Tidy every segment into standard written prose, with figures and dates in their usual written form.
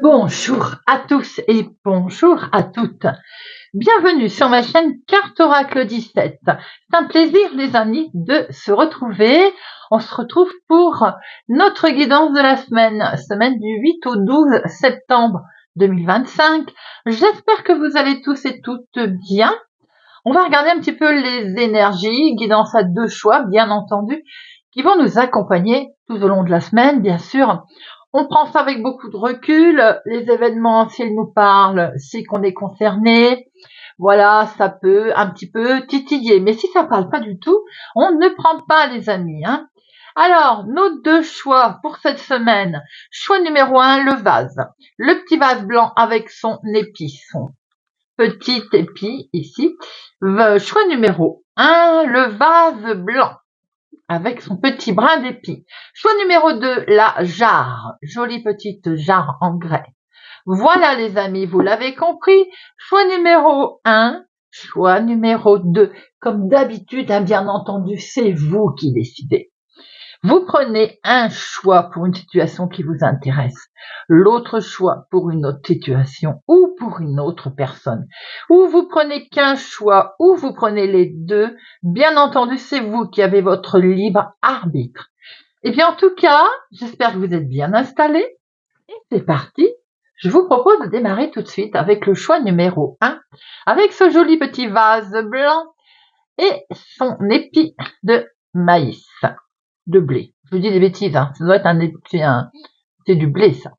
Bonjour à tous et bonjour à toutes. Bienvenue sur ma chaîne Carte Oracle 17. C'est un plaisir les amis de se retrouver. On se retrouve pour notre guidance de la semaine du 8 au 12 septembre 2025. J'espère que vous allez tous et toutes bien. On va regarder un petit peu les énergies, guidance à deux choix bien entendu, qui vont nous accompagner tout au long de la semaine, bien sûr. On prend ça avec beaucoup de recul. Les événements, s'ils nous parlent, c'est qu'on est concerné. Voilà, ça peut un petit peu titiller. Mais si ça parle pas du tout, on ne prend pas les amis. Alors, nos deux choix pour cette semaine. Choix numéro 1, le vase. Le petit vase blanc avec son épi, son petit épi ici. Choix numéro 1, le vase blanc avec son petit brin d'épi. Choix numéro 2, la jarre, jolie petite jarre en grès. Voilà les amis, vous l'avez compris. Choix numéro 1, choix numéro 2. Comme d'habitude, bien entendu, c'est vous qui décidez. Vous prenez un choix pour une situation qui vous intéresse, l'autre choix pour une autre situation ou pour une autre personne. Ou vous prenez qu'un choix ou vous prenez les deux. Bien entendu, c'est vous qui avez votre libre arbitre. Et bien en tout cas, j'espère que vous êtes bien installés. Et c'est parti. Je vous propose de démarrer tout de suite avec le choix numéro 1, avec ce joli petit vase blanc et son épi de maïs. De blé. Je vous dis des bêtises, ça doit être c'est du blé, ça.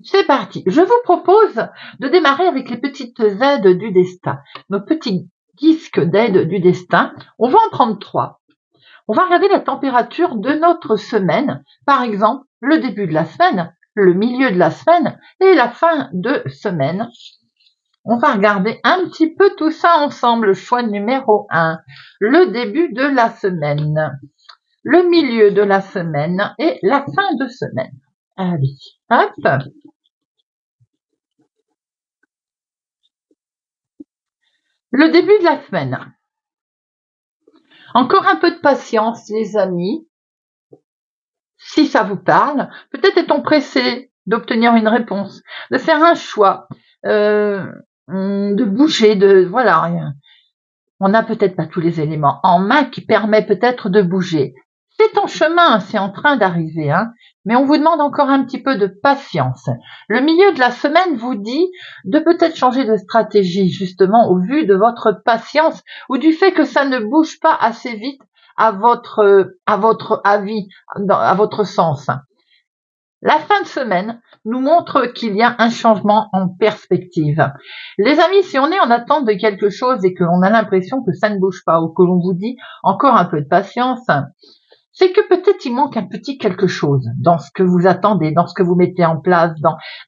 C'est parti. Je vous propose de démarrer avec les petites aides du destin. Nos petits disques d'aide du destin. On va en prendre 3. On va regarder la température de notre semaine. Par exemple, le début de la semaine, le milieu de la semaine et la fin de semaine. On va regarder un petit peu tout ça ensemble. Choix numéro 1. Le début de la semaine, le milieu de la semaine et la fin de semaine. Allez, hop. Le début de la semaine. Encore un peu de patience, les amis. Si ça vous parle, peut-être est-on pressé d'obtenir une réponse, de faire un choix, de bouger, voilà. On n'a peut-être pas tous les éléments en main qui permettent peut-être de bouger. C'est en chemin, c'est en train d'arriver, mais on vous demande encore un petit peu de patience. Le milieu de la semaine vous dit de peut-être changer de stratégie, justement, au vu de votre patience ou du fait que ça ne bouge pas assez vite à votre avis, à votre sens. La fin de semaine nous montre qu'il y a un changement en perspective. Les amis, si on est en attente de quelque chose et que l'on a l'impression que ça ne bouge pas ou que l'on vous dit encore un peu de patience, c'est que peut-être il manque un petit quelque chose dans ce que vous attendez, dans ce que vous mettez en place,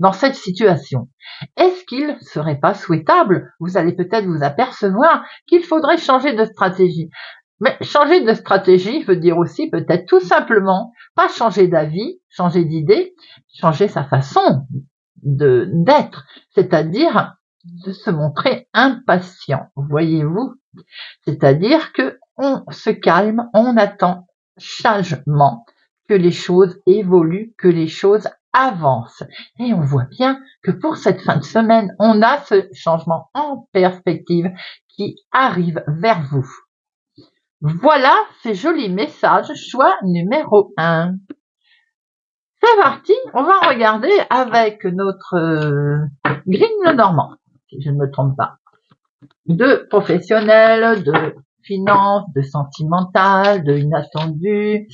dans cette situation. Est-ce qu'il serait pas souhaitable, vous allez peut-être vous apercevoir qu'il faudrait changer de stratégie. Mais changer de stratégie veut dire aussi peut-être tout simplement pas changer d'avis, changer d'idée, changer sa façon d'être, c'est-à-dire de se montrer impatient, voyez-vous. C'est-à-dire que on se calme, on attend sagement que les choses évoluent, que les choses avancent. Et on voit bien que pour cette fin de semaine, on a ce changement en perspective qui arrive vers vous. Voilà ces jolis messages, choix numéro 1. C'est parti, on va regarder avec notre Green le Normand, si je ne me trompe pas. De professionnel, de finance, de sentimental, de inattendu.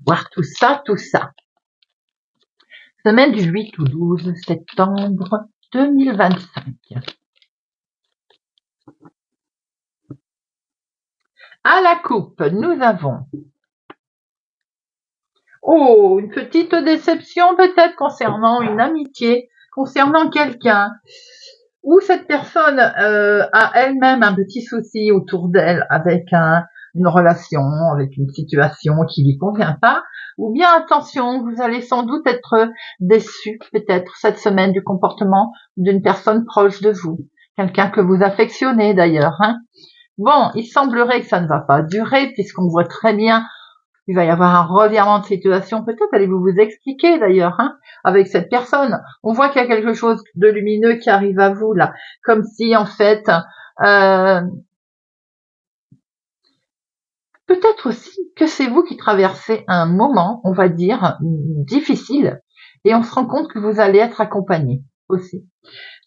Voir tout ça. Semaine du 8 au 12 septembre 2025. À la coupe, nous avons une petite déception peut-être concernant une amitié, concernant quelqu'un, ou cette personne a elle-même un petit souci autour d'elle avec une relation, avec une situation qui lui convient pas, ou bien attention, vous allez sans doute être déçu peut-être cette semaine du comportement d'une personne proche de vous. quelqu'un que vous affectionnez d'ailleurs, hein. Bon, il semblerait que ça ne va pas durer puisqu'on voit très bien qu'il va y avoir un revirement de situation. Peut-être allez-vous vous expliquer d'ailleurs, hein, avec cette personne. On voit qu'il y a quelque chose de lumineux qui arrive à vous là, comme si en fait, peut-être aussi que c'est vous qui traversez un moment, on va dire, difficile, et on se rend compte que vous allez être accompagné aussi.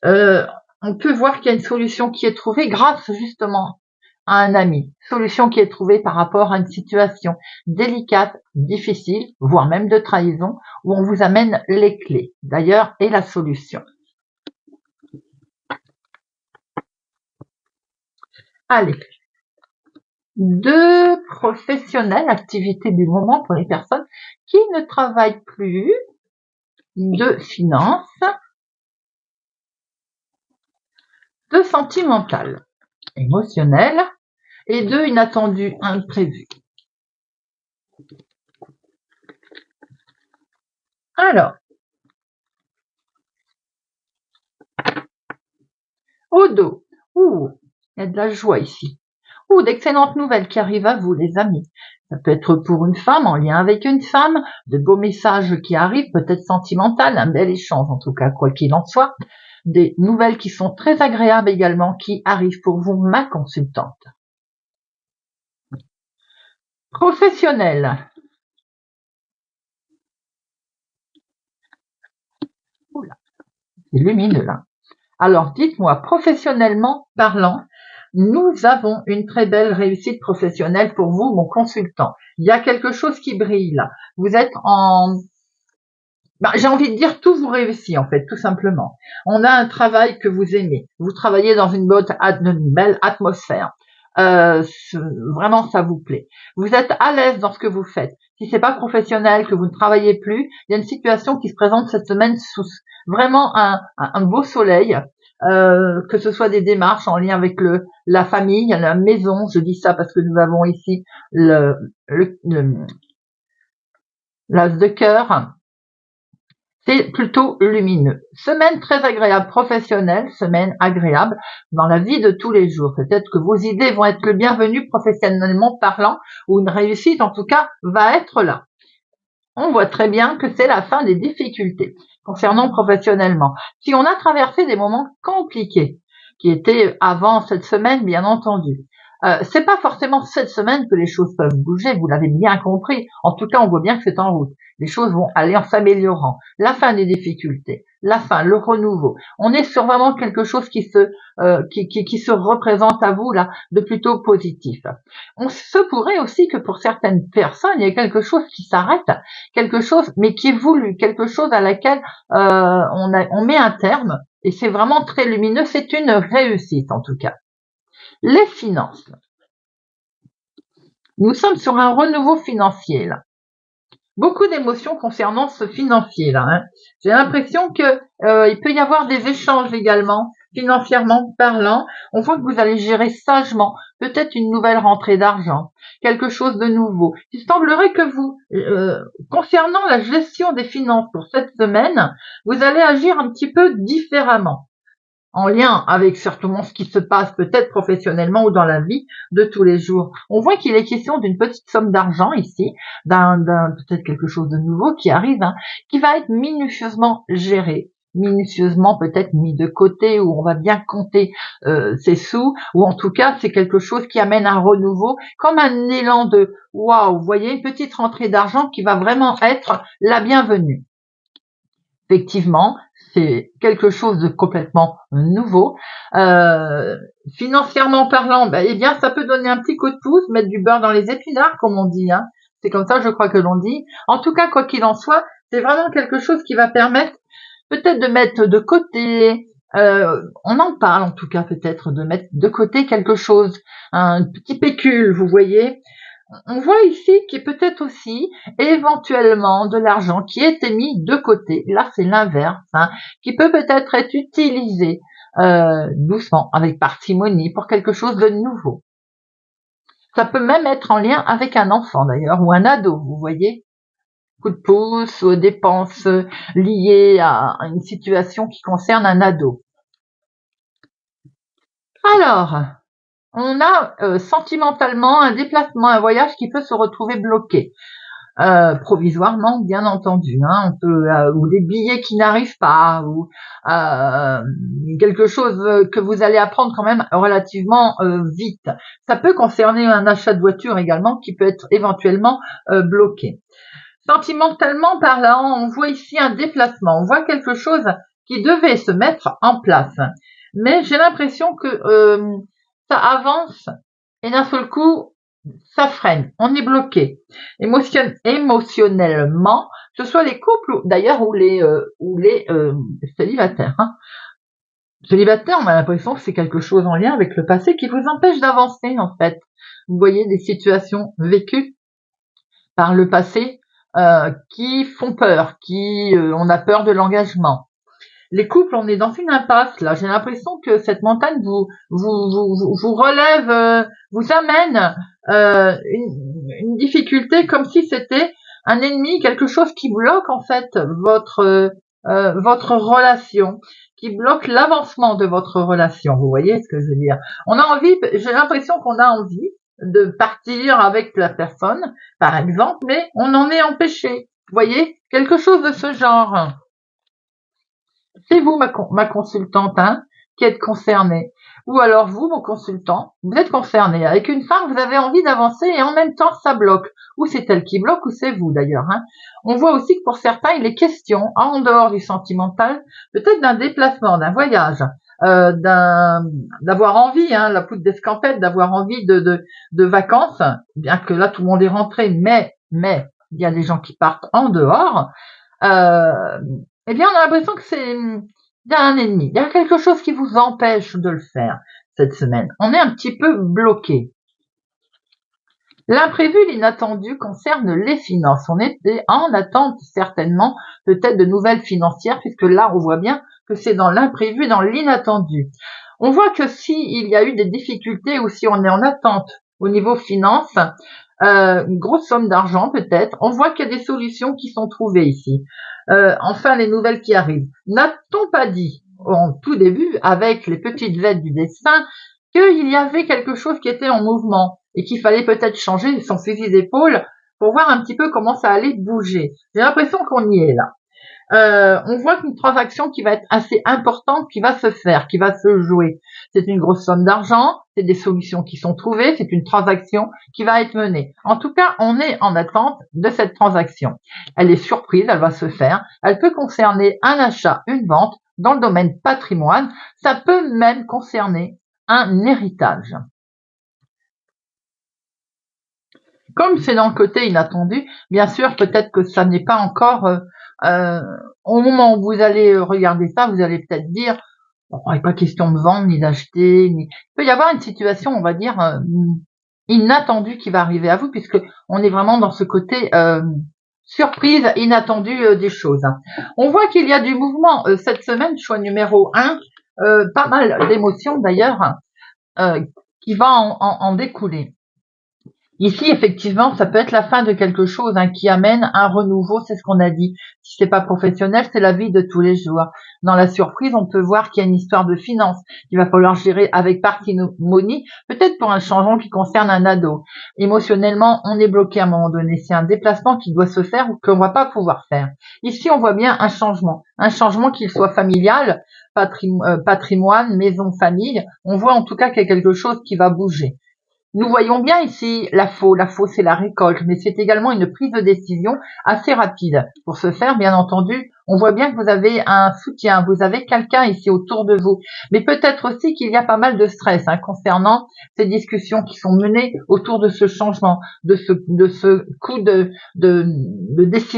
On peut voir qu'il y a une solution qui est trouvée grâce justement à un ami. Solution qui est trouvée par rapport à une situation délicate, difficile, voire même de trahison, où on vous amène les clés, d'ailleurs, et la solution. Allez. De professionnels, activités du moment pour les personnes qui ne travaillent plus, de finances, de sentimental, émotionnel, et de inattendu, imprévu. Alors, au dos, il y a de la joie ici. D'excellentes nouvelles qui arrivent à vous, les amis. Ça peut être pour une femme, en lien avec une femme, de beaux messages qui arrivent, peut-être sentimental, un bel échange en tout cas, quoi qu'il en soit. Des nouvelles qui sont très agréables également, qui arrivent pour vous, ma consultante. Professionnel. Oula, c'est lumineux là. Alors, dites-moi, professionnellement parlant, nous avons une très belle réussite professionnelle pour vous, mon consultant. Il y a quelque chose qui brille là. Vous êtes en... j'ai envie de dire tout vous réussit en fait, tout simplement. On a un travail que vous aimez. Vous travaillez dans une belle atmosphère. Vraiment, ça vous plaît. Vous êtes à l'aise dans ce que vous faites. Si c'est pas professionnel, que vous ne travaillez plus, il y a une situation qui se présente cette semaine sous vraiment un beau soleil. Que ce soit des démarches en lien avec la famille, la maison. Je dis ça parce que nous avons ici l'as de cœur. C'est plutôt lumineux. Semaine très agréable professionnelle, semaine agréable dans la vie de tous les jours. Peut-être que vos idées vont être le bienvenu professionnellement parlant, ou une réussite en tout cas va être là. On voit très bien que c'est la fin des difficultés concernant professionnellement. Si on a traversé des moments compliqués, qui étaient avant cette semaine, bien entendu, c'est pas forcément cette semaine que les choses peuvent bouger, vous l'avez bien compris. En tout cas, on voit bien que c'est en route. Les choses vont aller en s'améliorant. La fin des difficultés, la fin, le renouveau. On est sur vraiment quelque chose qui se représente à vous là de plutôt positif. On se pourrait aussi que pour certaines personnes, il y ait quelque chose qui s'arrête, quelque chose, mais qui est voulu, quelque chose à laquelle on met un terme. Et c'est vraiment très lumineux. C'est une réussite en tout cas. Les finances. Nous sommes sur un renouveau financier là. Beaucoup d'émotions concernant ce financier là. Hein. J'ai l'impression que il peut y avoir des échanges également, financièrement parlant. On voit que vous allez gérer sagement, peut-être une nouvelle rentrée d'argent, quelque chose de nouveau. Il semblerait que vous, concernant la gestion des finances pour cette semaine, vous allez agir un petit peu différemment, en lien avec certainement ce qui se passe peut-être professionnellement ou dans la vie de tous les jours. On voit qu'il est question d'une petite somme d'argent ici, d'un peut-être quelque chose de nouveau qui arrive, hein, qui va être minutieusement géré, minutieusement peut-être mis de côté, où on va bien compter ses sous, ou en tout cas c'est quelque chose qui amène un renouveau, comme un élan de waouh, vous voyez, une petite rentrée d'argent qui va vraiment être la bienvenue. Effectivement, c'est quelque chose de complètement nouveau. Financièrement parlant, eh bien, ça peut donner un petit coup de pouce, mettre du beurre dans les épinards, comme on dit. Hein. C'est comme ça, je crois que l'on dit. En tout cas, quoi qu'il en soit, c'est vraiment quelque chose qui va permettre peut-être de mettre de côté. On en parle en tout cas peut-être de mettre de côté quelque chose, un petit pécule, vous voyez. On voit ici qu'il y a peut-être aussi éventuellement de l'argent qui est mis de côté. Là, c'est l'inverse, hein, qui peut peut-être être utilisé doucement, avec parcimonie, pour quelque chose de nouveau. Ça peut même être en lien avec un enfant d'ailleurs, ou un ado, vous voyez. Coup de pouce, ou dépenses liées à une situation qui concerne un ado. Alors, on a sentimentalement un déplacement, un voyage qui peut se retrouver bloqué. Provisoirement, bien entendu, hein, on peut, ou des billets qui n'arrivent pas, ou quelque chose que vous allez apprendre quand même relativement vite. Ça peut concerner un achat de voiture également qui peut être éventuellement bloqué. Sentimentalement parlant, on voit ici un déplacement, on voit quelque chose qui devait se mettre en place, mais j'ai l'impression que ça avance et d'un seul coup, ça freine, on est bloqué. Émotionnellement, que ce soit les couples d'ailleurs ou les célibataires. Hein. Célibataire, on a l'impression que c'est quelque chose en lien avec le passé qui vous empêche d'avancer en fait. Vous voyez des situations vécues par le passé qui font peur, on a peur de l'engagement. Les couples, on est dans une impasse là. J'ai l'impression que cette montagne vous relève, vous amène une difficulté comme si c'était un ennemi, quelque chose qui bloque en fait votre relation, qui bloque l'avancement de votre relation. Vous voyez ce que je veux dire? On a envie, j'ai l'impression qu'on a envie de partir avec la personne, par exemple, mais on en est empêché. Vous voyez? Quelque chose de ce genre. C'est vous, ma consultante, hein, qui êtes concernée. Ou alors vous, mon consultant, vous êtes concerné. Avec une femme, vous avez envie d'avancer et en même temps, ça bloque. Ou c'est elle qui bloque, ou c'est vous d'ailleurs. Hein. On voit aussi que pour certains, il est question, en dehors du sentimental, peut-être d'un déplacement, d'un voyage, d'avoir envie, hein, la poudre d'escampette, d'avoir envie de vacances, bien que là, tout le monde est rentré, mais, il y a des gens qui partent en dehors. Euh, eh bien, on a l'impression que il y a un ennemi. Il y a quelque chose qui vous empêche de le faire cette semaine. On est un petit peu bloqué. L'imprévu, l'inattendu concerne les finances. On était en attente certainement peut-être de nouvelles financières puisque là, on voit bien que c'est dans l'imprévu, dans l'inattendu. On voit que s'il y a eu des difficultés ou si on est en attente au niveau finance, une grosse somme d'argent peut-être, on voit qu'il y a des solutions qui sont trouvées ici. Enfin, les nouvelles qui arrivent. N'a-t-on pas dit en tout début, avec les petites aides du destin, qu'il y avait quelque chose qui était en mouvement et qu'il fallait peut-être changer son fusil d'épaule pour voir un petit peu comment ça allait bouger. J'ai l'impression qu'on y est là. On voit qu'une transaction qui va être assez importante, qui va se faire, qui va se jouer. C'est une grosse somme d'argent, c'est des solutions qui sont trouvées, c'est une transaction qui va être menée. En tout cas, on est en attente de cette transaction. Elle est surprise, elle va se faire. Elle peut concerner un achat, une vente dans le domaine patrimoine. Ça peut même concerner un héritage. Comme c'est dans le côté inattendu, bien sûr, peut-être que ça n'est pas encore au moment où vous allez regarder ça, vous allez peut-être dire, bon, il n'est pas question de vendre ni d'acheter, il peut y avoir une situation, on va dire, inattendue qui va arriver à vous, puisque on est vraiment dans ce côté surprise, inattendue des choses. On voit qu'il y a du mouvement cette semaine, choix numéro 1, pas mal d'émotions d'ailleurs, qui va en découler. Ici, effectivement, ça peut être la fin de quelque chose qui amène un renouveau, c'est ce qu'on a dit. Si c'est pas professionnel, c'est la vie de tous les jours. Dans la surprise, on peut voir qu'il y a une histoire de finances qu'il va falloir gérer avec parcimonie, peut-être pour un changement qui concerne un ado. Émotionnellement, on est bloqué à un moment donné. C'est un déplacement qui doit se faire ou qu'on va pas pouvoir faire. Ici, on voit bien un changement qu'il soit familial, patrimoine, maison, famille. On voit en tout cas qu'il y a quelque chose qui va bouger. Nous voyons bien ici la faux. La faux, c'est la récolte, mais c'est également une prise de décision assez rapide. Pour ce faire, bien entendu, on voit bien que vous avez un soutien, vous avez quelqu'un ici autour de vous. Mais peut-être aussi qu'il y a pas mal de stress concernant ces discussions qui sont menées autour de ce changement, de ce coup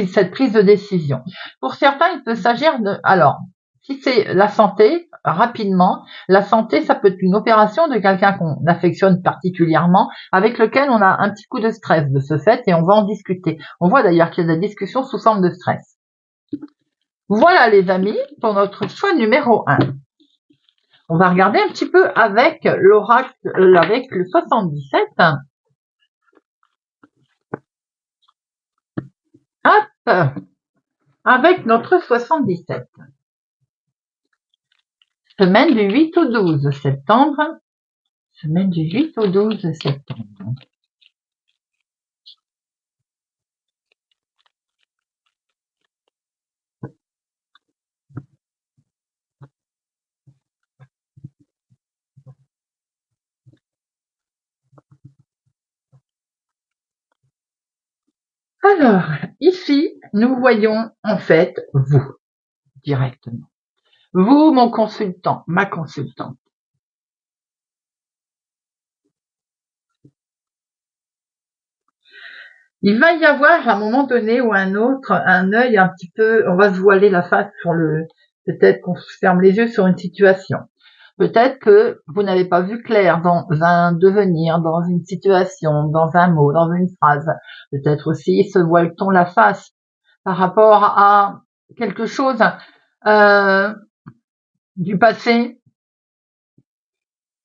cette prise de décision. Pour certains, il peut s'agir de, alors, si c'est la santé, rapidement, la santé, ça peut être une opération de quelqu'un qu'on affectionne particulièrement, avec lequel on a un petit coup de stress de ce fait et on va en discuter. On voit d'ailleurs qu'il y a des discussions sous forme de stress. Voilà les amis, pour notre choix numéro 1. On va regarder un petit peu avec l'oracle, avec le 77. Hop, avec notre 77. Semaine du 8 au 12 septembre Semaine du 8 au 12 septembre. Alors, ici, nous voyons en fait vous, directement. Vous, mon consultant, ma consultante. Il va y avoir à un moment donné ou un autre un œil un petit peu, on va se voiler la face sur peut-être qu'on se ferme les yeux sur une situation. Peut-être que vous n'avez pas vu clair dans un devenir, dans une situation, dans un mot, dans une phrase. Peut-être aussi se voile-t-on la face par rapport à quelque chose du passé,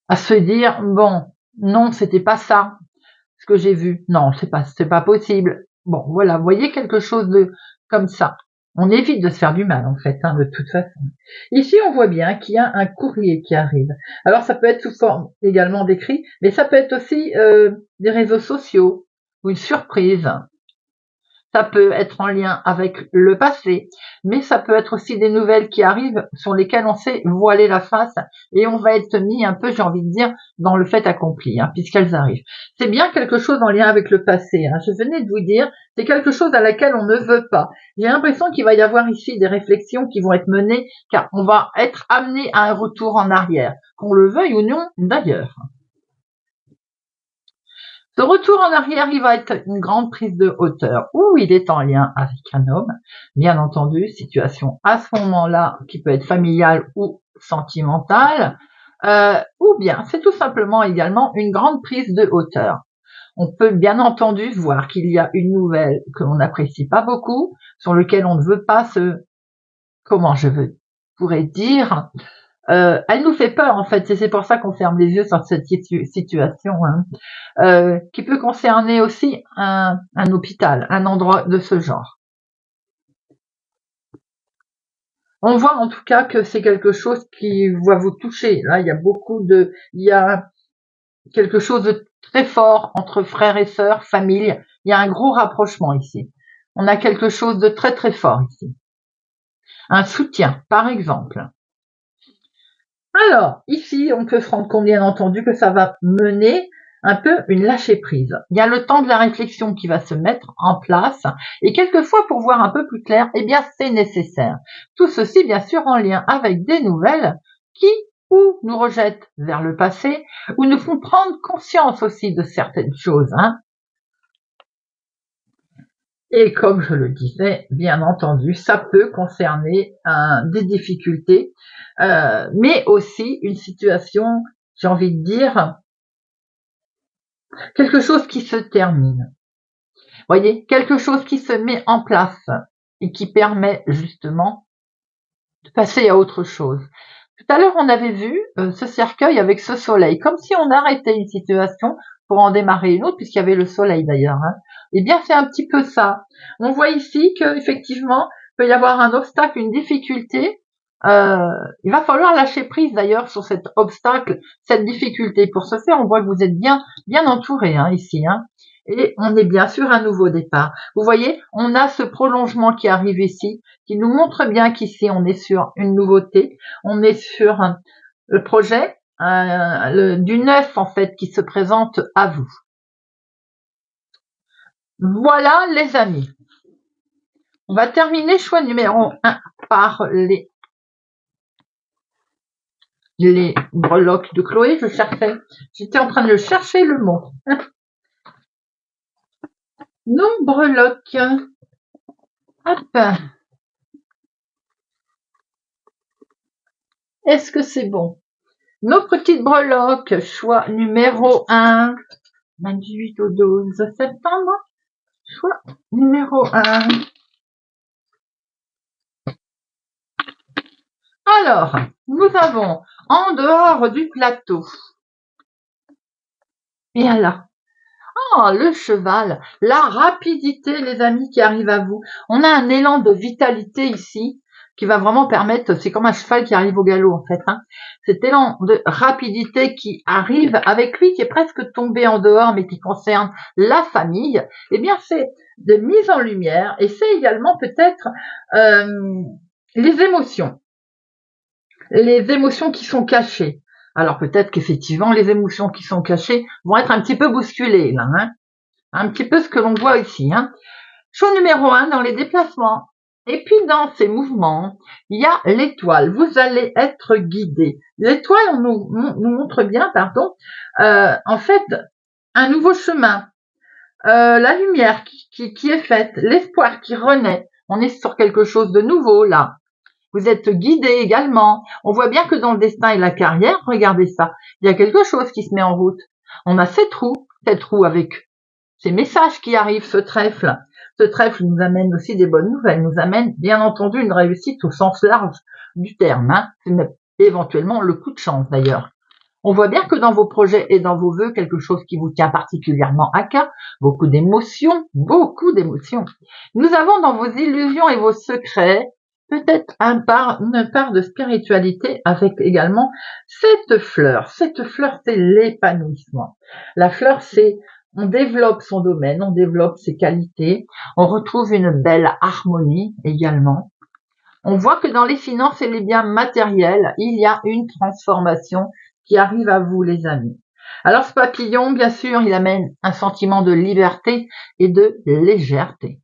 à se dire bon, non, c'était pas ça ce que j'ai vu. Non, c'est pas possible. Bon, voilà, vous voyez quelque chose de comme ça. On évite de se faire du mal, en fait, de toute façon. Ici, on voit bien qu'il y a un courrier qui arrive. Alors, ça peut être sous forme également d'écrit, mais ça peut être aussi des réseaux sociaux ou une surprise. Ça peut être en lien avec le passé, mais ça peut être aussi des nouvelles qui arrivent sur lesquelles on sait voiler la face et on va être mis un peu, j'ai envie de dire, dans le fait accompli, puisqu'elles arrivent. C'est bien quelque chose en lien avec le passé. Je venais de vous dire, c'est quelque chose à laquelle on ne veut pas. J'ai l'impression qu'il va y avoir ici des réflexions qui vont être menées, car on va être amené à un retour en arrière, qu'on le veuille ou non d'ailleurs. Ce retour en arrière, il va être une grande prise de hauteur où il est en lien avec un homme, bien entendu, situation à ce moment-là qui peut être familiale ou sentimentale, ou bien c'est tout simplement également une grande prise de hauteur. On peut bien entendu voir qu'il y a une nouvelle que l'on n'apprécie pas beaucoup, sur lequel on ne veut pas pourrais dire, elle nous fait peur en fait, et c'est pour ça qu'on ferme les yeux sur cette situation, qui peut concerner aussi un hôpital, un endroit de ce genre. On voit en tout cas que c'est quelque chose qui va vous toucher. Là, il y a quelque chose de très fort entre frères et sœurs, famille. Il y a un gros rapprochement ici. On a quelque chose de très très fort ici. Un soutien, par exemple. Alors, ici, on peut se rendre compte, bien entendu, que ça va mener un peu une lâcher prise. Il y a le temps de la réflexion qui va se mettre en place et quelquefois, pour voir un peu plus clair, eh bien, c'est nécessaire. Tout ceci, bien sûr, en lien avec des nouvelles qui ou nous rejettent vers le passé ou nous font prendre conscience aussi de certaines choses. Et comme je le disais, bien entendu, ça peut concerner des difficultés, mais aussi une situation, j'ai envie de dire, quelque chose qui se termine. Voyez, quelque chose qui se met en place et qui permet justement de passer à autre chose. Tout à l'heure, on avait vu ce cercueil avec ce soleil, comme si on arrêtait une situation pour en démarrer une autre, puisqu'il y avait le soleil d'ailleurs. Eh bien, c'est un petit peu ça. On voit ici qu'effectivement, il peut y avoir un obstacle, une difficulté. Il va falloir lâcher prise d'ailleurs sur cet obstacle, cette difficulté. Pour ce faire, on voit que vous êtes bien entouré ici. Et on est bien sûr un nouveau départ. Vous voyez, on a ce prolongement qui arrive ici, qui nous montre bien qu'ici, on est sur une nouveauté, on est sur le projet du neuf, en fait, qui se présente à vous. Voilà, les amis. On va terminer choix numéro 1 par les breloques de Chloé. J'étais en train de chercher le mot. Non, breloques. Hop. Est-ce que c'est bon? Nos petites breloques, choix numéro 1, 28 au 12 septembre. Choix numéro 1. Alors, nous avons en dehors du plateau. Et alors, le cheval, la rapidité, les amis, qui arrive à vous. On a un élan de vitalité ici qui va vraiment permettre, c'est comme un cheval qui arrive au galop en fait, hein. Cet élan de rapidité qui arrive avec lui, qui est presque tombé en dehors, mais qui concerne la famille, eh bien c'est de mise en lumière, et c'est également peut-être les émotions qui sont cachées. Alors peut-être qu'effectivement les émotions qui sont cachées vont être un petit peu bousculées là, hein. Un petit peu ce que l'on voit ici, hein. Choix numéro 1 dans les déplacements. Et puis dans ces mouvements, il y a l'étoile. Vous allez être guidé. L'étoile nous montre bien, en fait, un nouveau chemin, la lumière qui est faite, l'espoir qui renaît. On est sur quelque chose de nouveau là. Vous êtes guidé également. On voit bien que dans le destin et la carrière, regardez ça, il y a quelque chose qui se met en route. On a cette roue avec ces messages qui arrivent, ce trèfle. Ce trèfle nous amène aussi des bonnes nouvelles, nous amène bien entendu une réussite au sens large du terme, hein. C'est éventuellement le coup de chance d'ailleurs. On voit bien que dans vos projets et dans vos vœux, quelque chose qui vous tient particulièrement à cœur, beaucoup d'émotions. Nous avons dans vos illusions et vos secrets peut-être une part de spiritualité avec également cette fleur. Cette fleur, c'est l'épanouissement. La fleur, c'est on développe son domaine, on développe ses qualités, on retrouve une belle harmonie également. On voit que dans les finances et les biens matériels, il y a une transformation qui arrive à vous, les amis. Alors ce papillon, bien sûr, il amène un sentiment de liberté et de légèreté.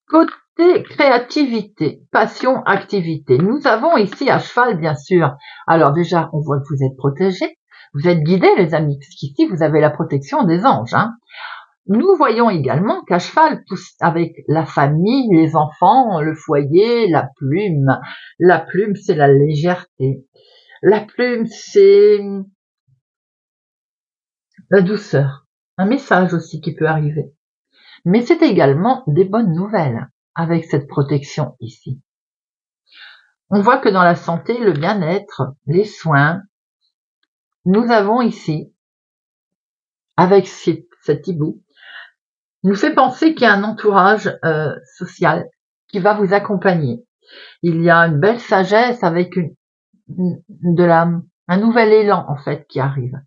Côté créativité, passion, activité, nous avons ici à cheval, bien sûr. Alors déjà, on voit que vous êtes protégés. Vous êtes guidés, les amis, puisqu'ici, vous avez la protection des anges, hein. Nous voyons également qu'à cheval, avec la famille, les enfants, le foyer, la plume. La plume, c'est la légèreté. La plume, c'est la douceur. Un message aussi qui peut arriver. Mais c'est également des bonnes nouvelles avec cette protection ici. On voit que dans la santé, le bien-être, les soins, nous avons ici, avec cet hibou, nous fait penser qu'il y a un entourage social qui va vous accompagner. Il y a une belle sagesse avec un nouvel élan en fait qui arrive.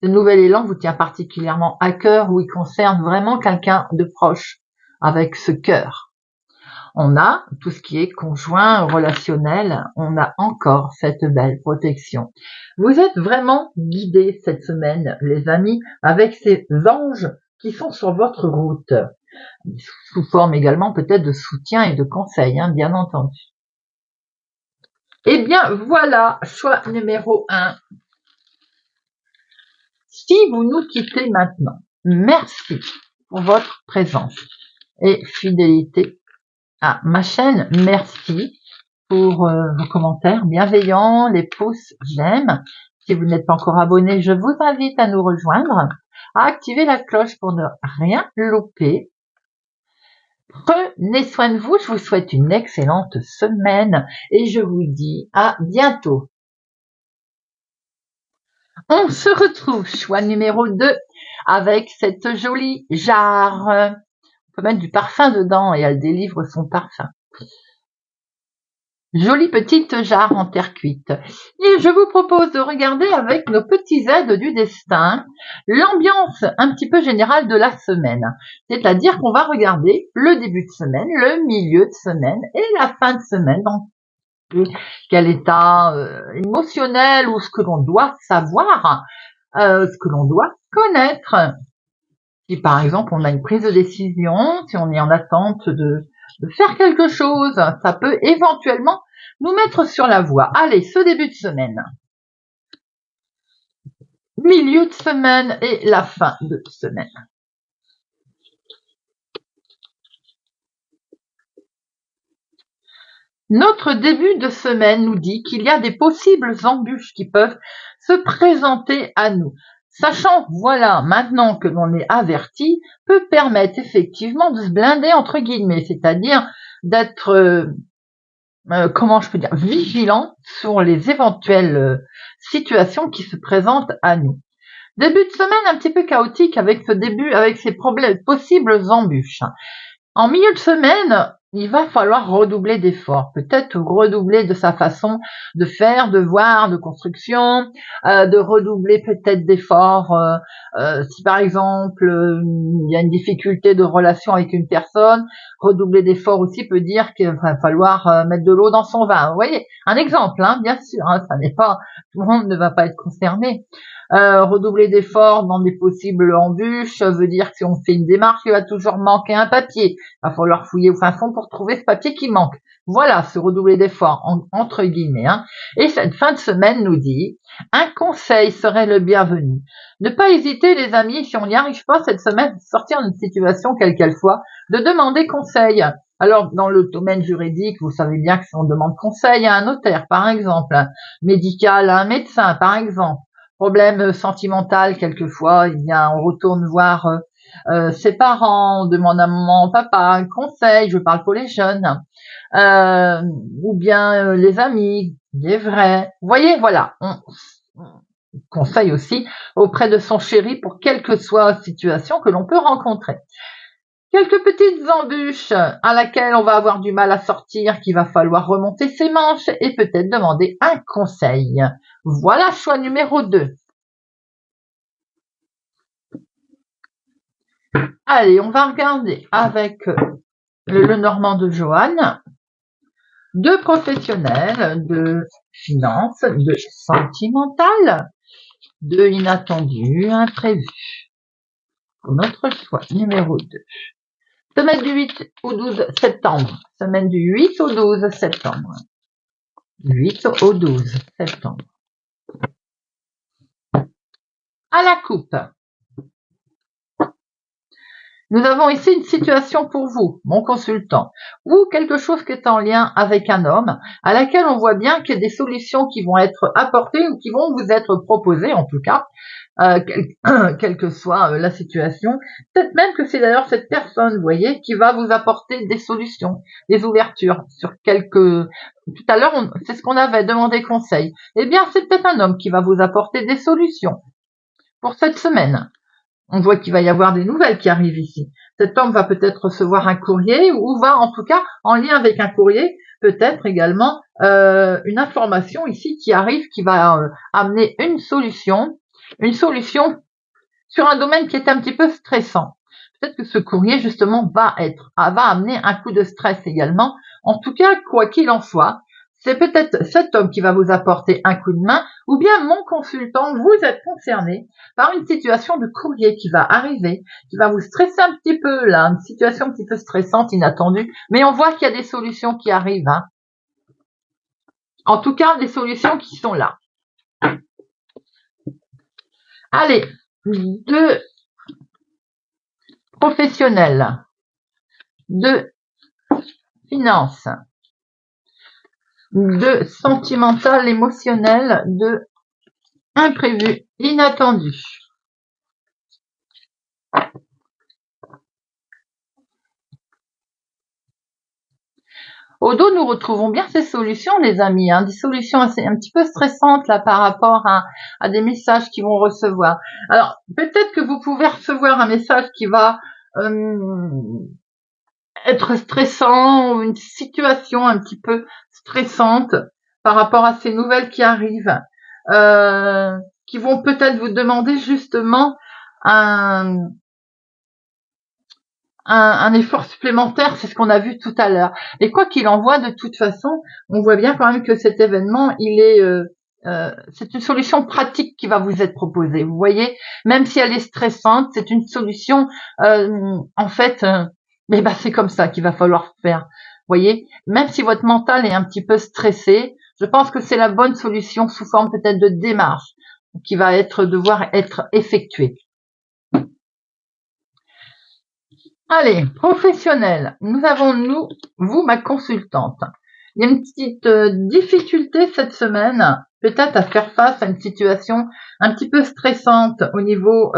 Ce nouvel élan vous tient particulièrement à cœur, où il concerne vraiment quelqu'un de proche avec ce cœur. On a tout ce qui est conjoint, relationnel, on a encore cette belle protection. Vous êtes vraiment guidés cette semaine, les amis, avec ces anges qui sont sur votre route, sous forme également peut-être de soutien et de conseils, hein, bien entendu. Eh bien, voilà, choix numéro 1. Si vous nous quittez maintenant, merci pour votre présence et fidélité à ma chaîne. Merci pour vos commentaires bienveillants, les pouces j'aime. Si vous n'êtes pas encore abonné, je vous invite à nous rejoindre, à activer la cloche pour ne rien louper. Prenez soin de vous, je vous souhaite une excellente semaine et je vous dis à bientôt. On se retrouve, choix numéro 2, avec cette jolie jarre. On peut mettre du parfum dedans et elle délivre son parfum. Jolie petite jarre en terre cuite. Et je vous propose de regarder avec nos petits aides du destin l'ambiance un petit peu générale de la semaine. C'est-à-dire qu'on va regarder le début de semaine, le milieu de semaine et la fin de semaine. Donc, quel état émotionnel ou ce que l'on doit savoir, ce que l'on doit connaître. Si par exemple on a une prise de décision, si on est en attente de faire quelque chose, ça peut éventuellement nous mettre sur la voie. Allez, ce début de semaine, milieu de semaine et la fin de semaine. Notre début de semaine nous dit qu'il y a des possibles embûches qui peuvent se présenter à nous. Sachant, voilà, maintenant que l'on est averti, peut permettre effectivement de se blinder entre guillemets, c'est-à-dire d'être, vigilant sur les éventuelles situations qui se présentent à nous. Début de semaine un petit peu chaotique avec ces problèmes, possibles embûches. En milieu de semaine, il va falloir redoubler d'efforts, peut-être redoubler de sa façon de faire, de voir, de construction, de redoubler peut-être d'efforts si par exemple il y a une difficulté de relation avec une personne, redoubler d'efforts aussi peut dire qu'il va falloir mettre de l'eau dans son vin. Vous voyez, un exemple, hein, bien sûr, hein, ça n'est pas, tout le monde ne va pas être concerné. Redoubler d'efforts dans des possibles embûches veut dire que si on fait une démarche, il va toujours manquer un papier. Il va falloir fouiller au fin fond pour trouver ce papier qui manque. Voilà, ce redoubler d'efforts, entre guillemets. Hein. Et cette fin de semaine nous dit, un conseil serait le bienvenu. Ne pas hésiter, les amis, si on n'y arrive pas cette semaine, sortir d'une situation quelle qu'elle soit, de demander conseil. Alors, dans le domaine juridique, vous savez bien que si on demande conseil à un notaire, par exemple, médical à un médecin, par exemple, problème sentimental quelquefois, eh bien on retourne voir ses parents, on demande à maman, papa un conseil, je parle pour les jeunes, ou bien les amis, il est vrai. Vous voyez, voilà, on conseille aussi auprès de son chéri pour quelle que soit la situation que l'on peut rencontrer. Quelques petites embûches à laquelle on va avoir du mal à sortir, qu'il va falloir remonter ses manches et peut-être demander un conseil. Voilà, choix numéro 2. Allez, on va regarder avec le Normand de Joanne, deux professionnels, de finance, de sentimental, de inattendu, imprévu. Pour notre choix numéro 2. Semaine du 8 au 12 septembre. Semaine du 8 au 12 septembre. 8 au 12 septembre. À la coupe. Nous avons ici une situation pour vous, mon consultant, ou quelque chose qui est en lien avec un homme, à laquelle on voit bien qu'il y a des solutions qui vont être apportées ou qui vont vous être proposées, en tout cas, quelle que soit la situation. Peut-être même que c'est d'ailleurs cette personne, vous voyez, qui va vous apporter des solutions, des ouvertures sur quelques... Tout à l'heure, c'est ce qu'on avait demandé conseil. Eh bien, c'est peut-être un homme qui va vous apporter des solutions pour cette semaine. On voit qu'il va y avoir des nouvelles qui arrivent ici. Cet homme va peut-être recevoir un courrier ou va, en tout cas, en lien avec un courrier, peut-être également une information ici qui arrive, qui va amener une solution sur un domaine qui est un petit peu stressant. Peut-être que ce courrier, justement, va amener un coup de stress également. En tout cas, quoi qu'il en soit, c'est peut-être cet homme qui va vous apporter un coup de main, ou bien mon consultant, vous êtes concerné par une situation de courrier qui va arriver, qui va vous stresser un petit peu, là, une situation un petit peu stressante, inattendue, mais on voit qu'il y a des solutions qui arrivent, hein. En tout cas, des solutions qui sont là. Allez, deux professionnels, de finance, de sentimental, émotionnel, de imprévu, inattendu. Au dos, nous retrouvons bien ces solutions, les amis, hein, des solutions assez, un petit peu stressantes là par rapport à des messages qu'ils vont recevoir. Alors, peut-être que vous pouvez recevoir un message qui va être stressant ou une situation un petit peu stressante par rapport à ces nouvelles qui arrivent, qui vont peut-être vous demander justement un effort supplémentaire, c'est ce qu'on a vu tout à l'heure. Et quoi qu'il en soit, de toute façon, on voit bien quand même que cet événement, c'est une solution pratique qui va vous être proposée. Vous voyez, même si elle est stressante, c'est une solution, en fait, mais c'est comme ça qu'il va falloir faire. Vous voyez, même si votre mental est un petit peu stressé, je pense que c'est la bonne solution sous forme peut-être de démarche qui va devoir être effectuée. Allez, professionnel, nous avons, vous, ma consultante. Il y a une petite difficulté cette semaine, peut-être à faire face à une situation un petit peu stressante au niveau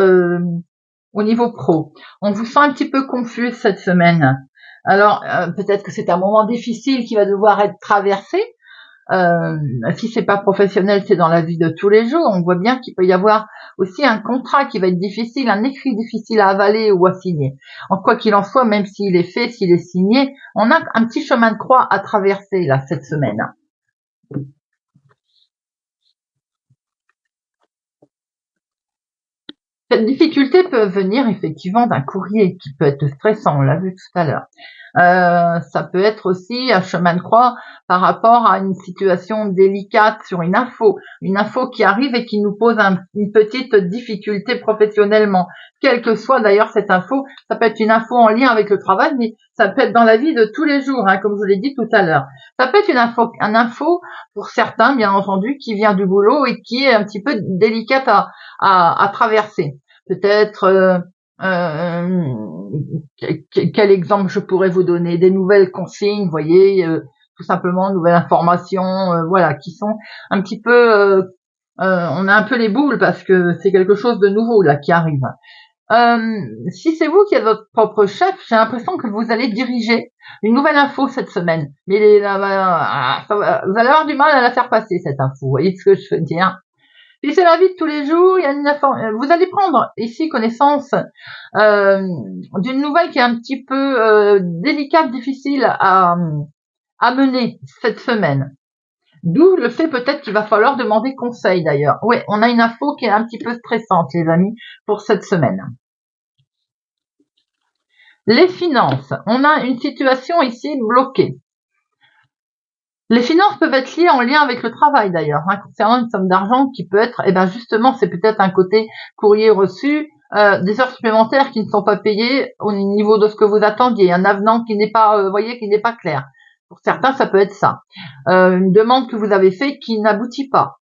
pro. On vous sent un petit peu confus cette semaine. Alors, peut-être que c'est un moment difficile qui va devoir être traversé. Si c'est pas professionnel, c'est dans la vie de tous les jours. On voit bien qu'il peut y avoir aussi un contrat qui va être difficile, un écrit difficile à avaler ou à signer. En quoi qu'il en soit, même s'il est fait, s'il est signé, on a un petit chemin de croix à traverser là cette semaine. Cette difficulté peut venir effectivement d'un courrier qui peut être stressant, on l'a vu tout à l'heure. Ça peut être aussi un chemin de croix par rapport à une situation délicate sur une info qui arrive et qui nous pose une petite difficulté professionnellement. Quelle que soit d'ailleurs cette info, ça peut être une info en lien avec le travail, mais ça peut être dans la vie de tous les jours, hein, comme je vous l'ai dit tout à l'heure. Ça peut être un info pour certains, bien entendu, qui vient du boulot et qui est un petit peu délicate à traverser. Peut-être quel exemple je pourrais vous donner? Des nouvelles consignes, vous voyez, tout simplement nouvelles informations, voilà, qui sont un petit peu, on a un peu les boules parce que c'est quelque chose de nouveau là qui arrive. Si c'est vous qui êtes votre propre chef, j'ai l'impression que vous allez diriger une nouvelle info cette semaine, mais vous allez avoir du mal à la faire passer cette info. Vous voyez ce que je veux dire? Puis c'est la vie de tous les jours, il y a vous allez prendre ici connaissance d'une nouvelle qui est un petit peu délicate, difficile à mener cette semaine. D'où le fait peut-être qu'il va falloir demander conseil d'ailleurs. Oui, on a une info qui est un petit peu stressante, les amis, pour cette semaine. Les finances, on a une situation ici bloquée. Les finances peuvent être liées en lien avec le travail d'ailleurs, hein, concernant une somme d'argent qui peut être, justement, c'est peut-être un côté courrier reçu, des heures supplémentaires qui ne sont pas payées au niveau de ce que vous attendiez, un avenant qui n'est pas, qui n'est pas clair. Pour certains, ça peut être ça. Une demande que vous avez faite qui n'aboutit pas.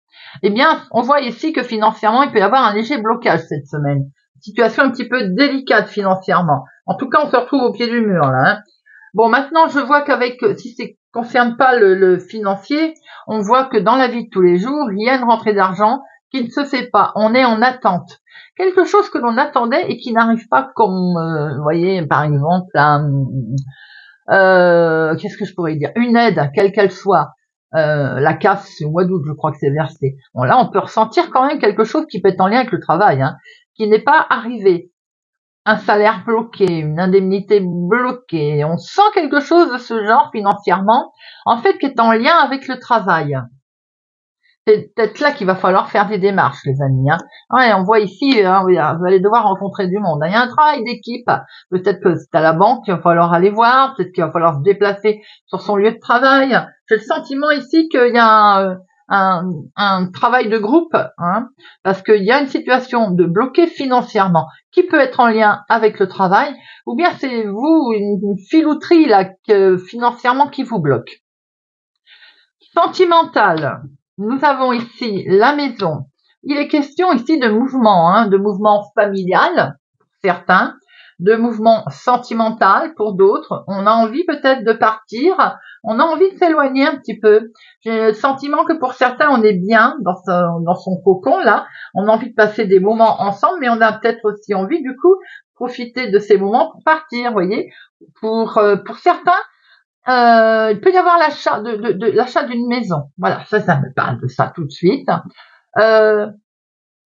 Eh bien, on voit ici que financièrement, il peut y avoir un léger blocage cette semaine. Situation un petit peu délicate financièrement. En tout cas, on se retrouve au pied du mur là. Hein. Bon, maintenant, je vois qu'avec, si ça concerne pas le financier, on voit que dans la vie de tous les jours, il y a une rentrée d'argent qui ne se fait pas. On est en attente. Quelque chose que l'on attendait et qui n'arrive pas comme, vous voyez, par exemple, qu'est-ce que je pourrais dire? Une aide, quelle qu'elle soit. La CAF, c'est au mois d'août, je crois que c'est versé. Bon, là, on peut ressentir quand même quelque chose qui peut être en lien avec le travail, hein, qui n'est pas arrivé. Un salaire bloqué, une indemnité bloquée. On sent quelque chose de ce genre financièrement, en fait, qui est en lien avec le travail. C'est peut-être là qu'il va falloir faire des démarches, les amis. Hein. Ouais, on voit ici, hein, vous allez devoir rencontrer du monde. Il y a un travail d'équipe. Peut-être que c'est à la banque qu'il va falloir aller voir. Peut-être qu'il va falloir se déplacer sur son lieu de travail. J'ai le sentiment ici qu'il y a un travail de groupe, hein, parce qu'il y a une situation de bloqué financièrement qui peut être en lien avec le travail, ou bien c'est vous une filouterie là financièrement qui vous bloque. Sentimental. Nous avons ici la maison. Il est question ici de mouvement, hein, de mouvement familial pour certains, de mouvement sentimental pour d'autres. On a envie peut-être de partir, on a envie de s'éloigner un petit peu. J'ai le sentiment que pour certains, on est bien dans son cocon là. On a envie de passer des moments ensemble, mais on a peut-être aussi envie du coup profiter de ces moments pour partir, vous voyez. Pour certains, il peut y avoir l'achat d'une maison. Voilà, ça me parle de ça tout de suite.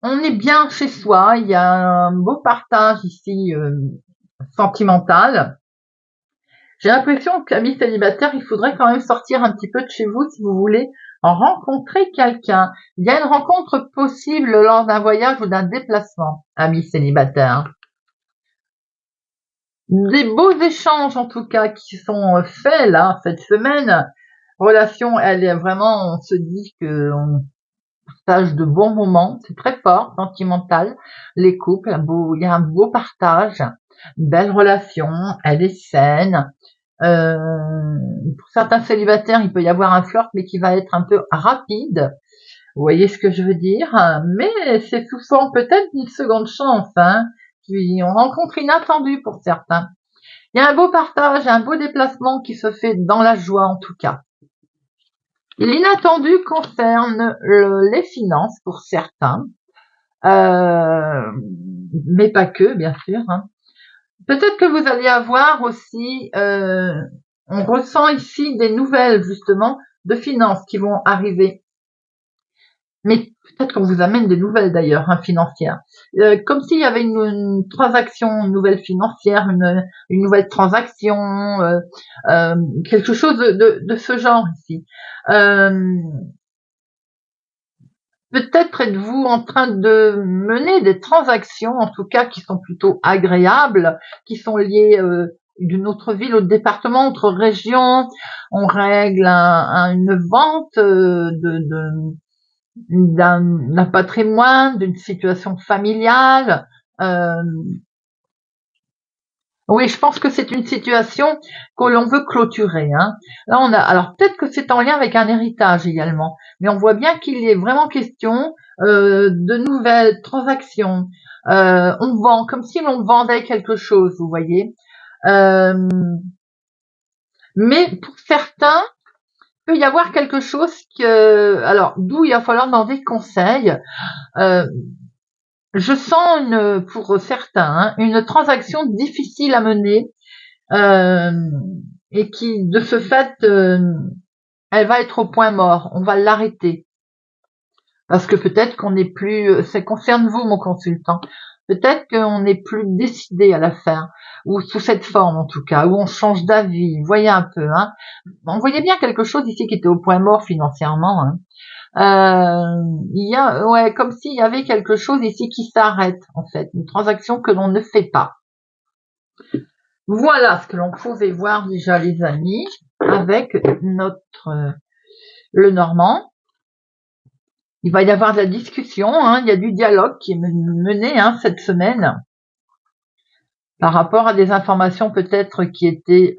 On est bien chez soi, il y a un beau partage ici sentimental. J'ai l'impression qu'amis célibataires, il faudrait quand même sortir un petit peu de chez vous si vous voulez rencontrer quelqu'un. Il y a une rencontre possible lors d'un voyage ou d'un déplacement, amis célibataires. Des beaux échanges en tout cas qui sont faits là cette semaine. Relation, elle est vraiment, on se dit que on partage de bons moments, c'est très fort, sentimental. Les couples, il y a un beau partage, une belle relation, elle est saine. Pour certains célibataires, il peut y avoir un flirt, mais qui va être un peu rapide. Vous voyez ce que je veux dire? Mais c'est souvent peut-être une seconde chance, hein. On rencontre inattendu pour certains. Il y a un beau partage, un beau déplacement qui se fait dans la joie en tout cas. L'inattendu concerne les finances pour certains, mais pas que, bien sûr. Hein. Peut-être que vous allez avoir aussi, on ressent ici des nouvelles justement de finances qui vont arriver. Mais peut-être qu'on vous amène des nouvelles d'ailleurs, hein, financières. Comme s'il y avait une transaction, une nouvelle financière, une nouvelle transaction, quelque chose de ce genre ici. Peut-être êtes-vous en train de mener des transactions, en tout cas qui sont plutôt agréables, qui sont liées d'une autre ville, autre département, autre région. On règle une vente d'un patrimoine, d'une situation familiale. Oui, je pense que c'est une situation que l'on veut clôturer, hein. Là, alors peut-être que c'est en lien avec un héritage également, mais on voit bien qu'il y est vraiment question de nouvelles transactions. On vend comme si l'on vendait quelque chose, vous voyez. Mais pour certains, il peut y avoir quelque chose alors d'où il va falloir demander conseil. Je sens pour certains, hein, une transaction difficile à mener. Et qui, de ce fait, elle va être au point mort. On va l'arrêter. Parce que peut-être qu'on n'est plus, ça concerne vous, mon consultant. Peut-être qu'on n'est plus décidé à la faire. Ou sous cette forme, en tout cas. Ou on change d'avis. Vous voyez un peu, hein. On voyait bien quelque chose ici qui était au point mort financièrement, hein. Il y a, ouais, comme s'il y avait quelque chose ici qui s'arrête, en fait. Une transaction que l'on ne fait pas. Voilà ce que l'on pouvait voir déjà, les amis, avec le Normand. Il va y avoir de la discussion, hein, il y a du dialogue qui est mené, hein, cette semaine par rapport à des informations peut-être qui étaient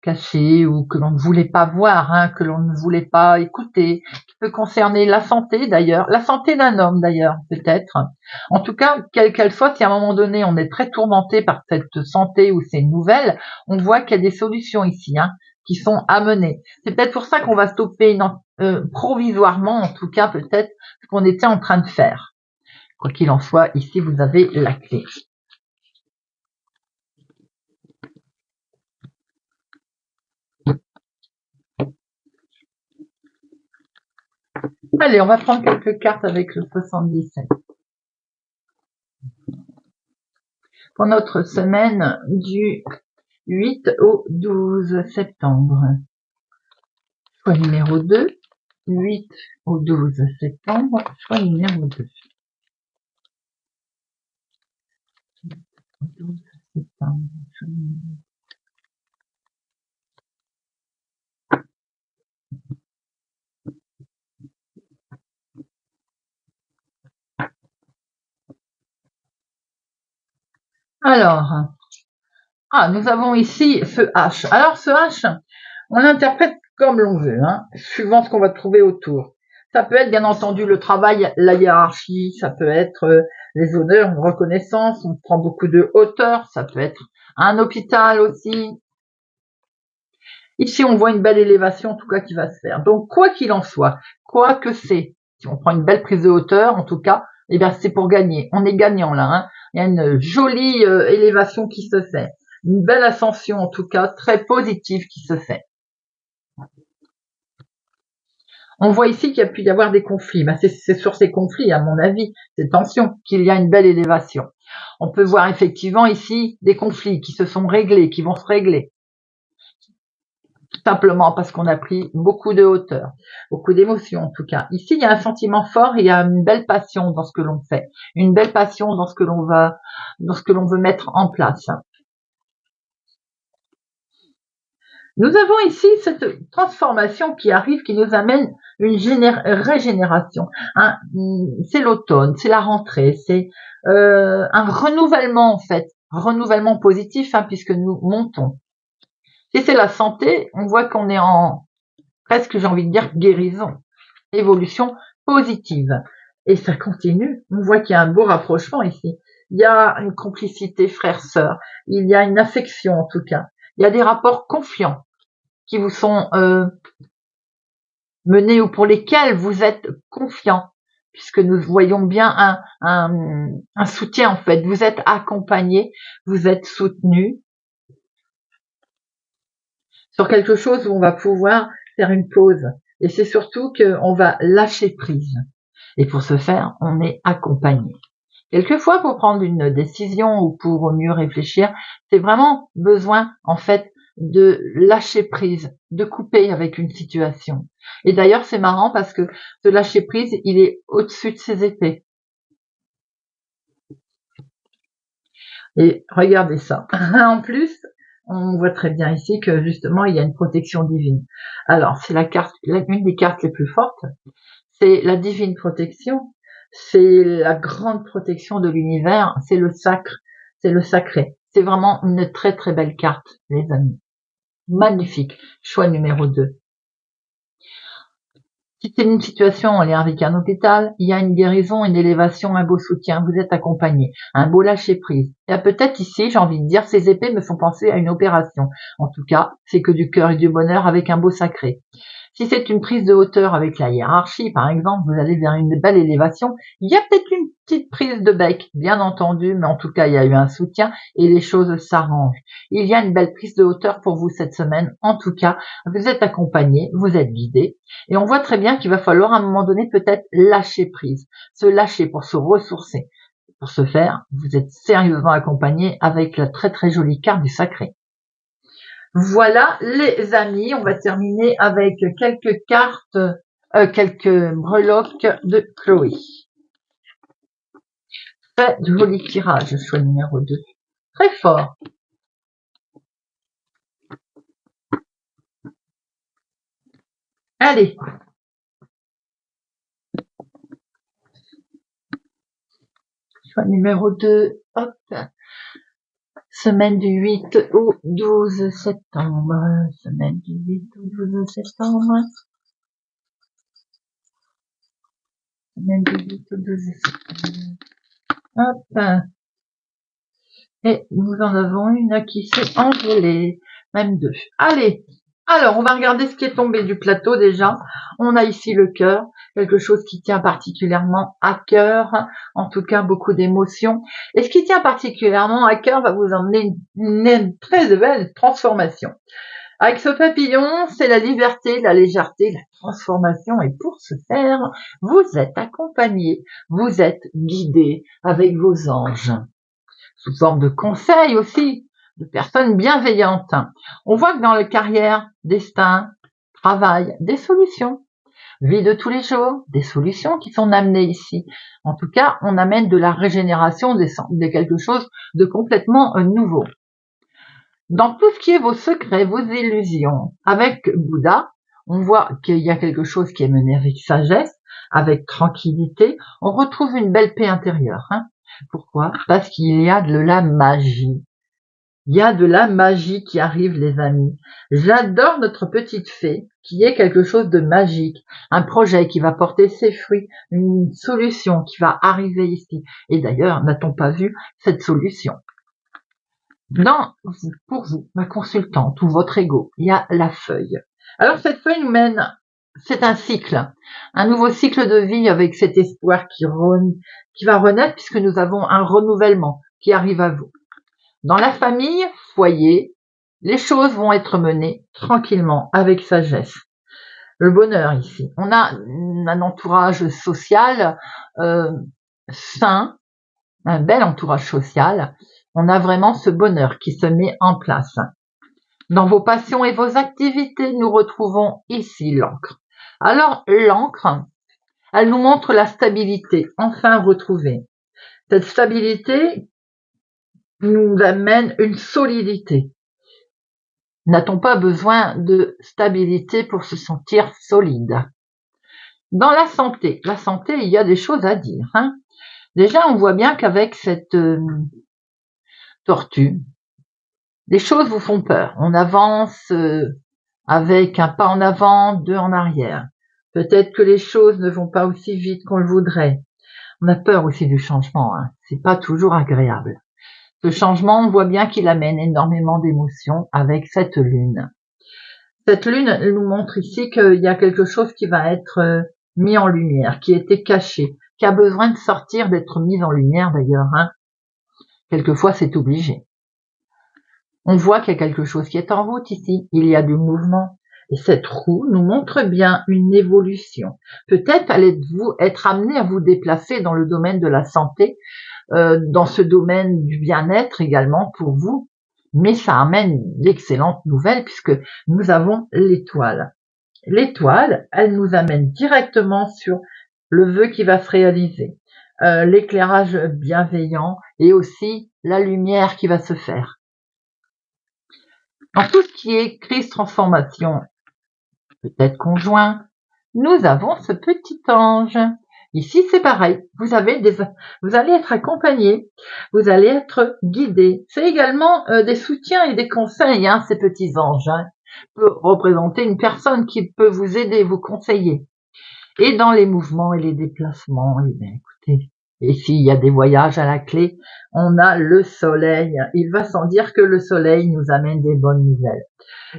cachées ou que l'on ne voulait pas voir, hein, que l'on ne voulait pas écouter, qui peut concerner la santé d'ailleurs, la santé d'un homme d'ailleurs peut-être. En tout cas, quelle qu'elle soit, si à un moment donné on est très tourmenté par cette santé ou ces nouvelles, on voit qu'il y a des solutions ici, hein, qui sont à mener. C'est peut-être pour ça qu'on va stopper provisoirement, en tout cas peut-être, ce qu'on était en train de faire. Quoi qu'il en soit, ici vous avez la clé. Allez, on va prendre quelques cartes avec le 77. Pour notre semaine du 8 au 12 septembre. Choix numéro 2. 8 au 12 septembre. Choix numéro 2. 8 au 12 septembre. Choix numéro 2. Alors, nous avons ici ce H. Alors, ce H, on l'interprète comme l'on veut, hein, suivant ce qu'on va trouver autour. Ça peut être, bien entendu, le travail, la hiérarchie, ça peut être les honneurs, une reconnaissance, on prend beaucoup de hauteur, ça peut être un hôpital aussi. Ici, on voit une belle élévation, en tout cas, qui va se faire. Donc, quoi qu'il en soit, quoi que c'est, si on prend une belle prise de hauteur, en tout cas, eh bien, c'est pour gagner. On est gagnant là, hein. Il y a une jolie élévation qui se fait. Une belle ascension, en tout cas, très positive qui se fait. On voit ici qu'il y a pu y avoir des conflits. Ben, c'est sur ces conflits, à mon avis, ces tensions, qu'il y a une belle élévation. On peut voir effectivement ici des conflits qui se sont réglés, qui vont se régler. Simplement parce qu'on a pris beaucoup de hauteur, beaucoup d'émotions en tout cas. Ici, il y a un sentiment fort et il y a une belle passion dans ce que l'on fait, une belle passion dans ce que l'on veut mettre en place. Nous avons ici cette transformation qui arrive, qui nous amène une régénération. Hein. C'est l'automne, c'est la rentrée, c'est un renouvellement en fait, un renouvellement positif, hein, puisque nous montons. Si c'est la santé, on voit qu'on est en presque, j'ai envie de dire, guérison, évolution positive. Et ça continue. On voit qu'il y a un beau rapprochement ici. Il y a une complicité frère-sœur. Il y a une affection en tout cas. Il y a des rapports confiants qui vous sont menés ou pour lesquels vous êtes confiants, puisque nous voyons bien un soutien en fait. Vous êtes accompagné, vous êtes soutenu sur quelque chose où on va pouvoir faire une pause. Et c'est surtout qu'on va lâcher prise. Et pour ce faire, on est accompagné. Quelquefois, pour prendre une décision ou pour mieux réfléchir, c'est vraiment besoin, en fait, de lâcher prise, de couper avec une situation. Et d'ailleurs, c'est marrant parce que ce lâcher prise, il est au-dessus de ses épées. Et regardez ça. En plus, on voit très bien ici que justement, il y a une protection divine. Alors, c'est une des cartes les plus fortes. C'est la divine protection. C'est la grande protection de l'univers. C'est le sacre. C'est le sacré. C'est vraiment une très très belle carte, les amis. Magnifique. Choix numéro 2. Si c'est une situation en lien avec un hôpital, il y a une guérison, une élévation, un beau soutien, vous êtes accompagné, un beau lâcher-prise. Et peut-être ici, j'ai envie de dire, ces épées me font penser à une opération. En tout cas, c'est que du cœur et du bonheur avec un beau sacré. Si c'est une prise de hauteur avec la hiérarchie, par exemple, vous allez vers une belle élévation, il y a peut-être une petite prise de bec, bien entendu, mais en tout cas, il y a eu un soutien et les choses s'arrangent. Il y a une belle prise de hauteur pour vous cette semaine. En tout cas, vous êtes accompagné, vous êtes guidé. Et on voit très bien qu'il va falloir à un moment donné peut-être lâcher prise, se lâcher pour se ressourcer. Pour ce faire, vous êtes sérieusement accompagné avec la très très jolie carte du sacré. Voilà les amis, on va terminer avec quelques cartes, quelques breloques de Chloé. Très joli tirage, choix numéro 2. Très fort. Allez. Choix numéro 2. Hop. Semaine du 8 au 12 septembre. Semaine du 8 au 12 septembre. Semaine du 8 au 12 septembre. Hop. Et nous en avons une qui s'est envolée. Même 2. Allez. Alors, on va regarder ce qui est tombé du plateau déjà. On a ici le cœur, quelque chose qui tient particulièrement à cœur, en tout cas beaucoup d'émotions. Et ce qui tient particulièrement à cœur va vous emmener une très belle transformation. Avec ce papillon, c'est la liberté, la légèreté, la transformation. Et pour ce faire, vous êtes accompagné, vous êtes guidé avec vos anges. Sous forme de conseils aussi, de personnes bienveillantes. On voit que dans la carrière, destin, travail, des solutions. Vie de tous les jours, des solutions qui sont amenées ici. En tout cas, on amène de la régénération, de quelque chose de complètement nouveau. Dans tout ce qui est vos secrets, vos illusions, avec Bouddha, on voit qu'il y a quelque chose qui est mené avec sagesse, avec tranquillité. On retrouve une belle paix intérieure. Pourquoi? Parce qu'il y a de la magie. Il y a de la magie qui arrive, les amis. J'adore notre petite fée, qui est quelque chose de magique. Un projet qui va porter ses fruits, une solution qui va arriver ici. Et d'ailleurs, n'a-t-on pas vu cette solution? Pour vous, ma consultante ou votre ego, il y a la feuille. Alors cette feuille nous mène, c'est un cycle, un nouveau cycle de vie avec cet espoir qui va renaître puisque nous avons un renouvellement qui arrive à vous. Dans la famille, foyer, les choses vont être menées tranquillement, avec sagesse. Le bonheur ici. On a un entourage social sain, un bel entourage social. On a vraiment ce bonheur qui se met en place. Dans vos passions et vos activités, nous retrouvons ici l'encre. Alors, l'encre, elle nous montre la stabilité, enfin retrouvée. Cette stabilité nous amène une solidité. N'a-t-on pas besoin de stabilité pour se sentir solide? Dans la santé, il y a des choses à dire. Déjà, on voit bien qu'avec cette tortue, les choses vous font peur. On avance avec un pas en avant, 2 en arrière. Peut-être que les choses ne vont pas aussi vite qu'on le voudrait. On a peur aussi du changement. C'est pas toujours agréable. Ce changement, on voit bien qu'il amène énormément d'émotions avec cette lune. Cette lune, elle nous montre ici qu'il y a quelque chose qui va être mis en lumière, qui était caché, qui a besoin de sortir, d'être mis en lumière d'ailleurs. Quelquefois, c'est obligé. On voit qu'il y a quelque chose qui est en route ici. Il y a du mouvement. Et cette roue nous montre bien une évolution. Peut-être allez-vous être amené à vous déplacer dans le domaine de la santé, dans ce domaine du bien-être également pour vous. Mais ça amène d'excellentes nouvelles puisque nous avons l'étoile. L'étoile, elle nous amène directement sur le vœu qui va se réaliser, l'éclairage bienveillant et aussi la lumière qui va se faire. Dans tout ce qui est crise, transformation, peut-être conjoint, nous avons ce petit ange. Ici, c'est pareil. Vous allez être accompagné, vous allez être guidé. C'est également des soutiens et des conseils, ces petits anges. Peut représenter une personne qui peut vous aider, vous conseiller. Et dans les mouvements et les déplacements, eh bien, écoutez, et s'il y a des voyages à la clé, on a le soleil. Il va sans dire que le soleil nous amène des bonnes nouvelles.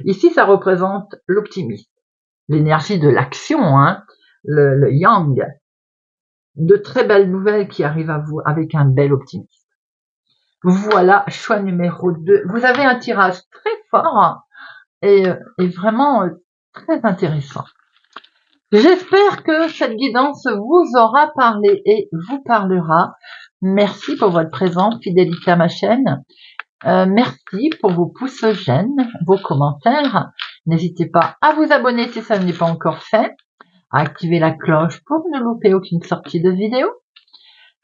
Ici, ça représente l'optimisme, l'énergie de l'action, le yang, de très belles nouvelles qui arrivent à vous avec un bel optimisme. Voilà, choix numéro 2. Vous avez un tirage très fort et vraiment très intéressant. J'espère que cette guidance vous aura parlé et vous parlera. Merci pour votre présence, fidélité à ma chaîne. Merci pour vos pouces j'aime, vos commentaires. N'hésitez pas à vous abonner si ça n'est pas encore fait, à activer la cloche pour ne louper aucune sortie de vidéo.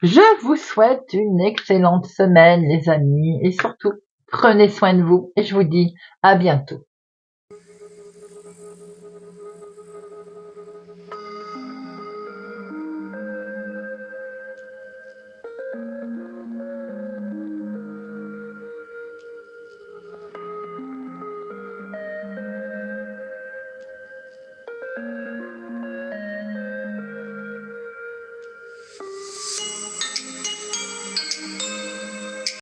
Je vous souhaite une excellente semaine les amis et surtout prenez soin de vous et je vous dis à bientôt.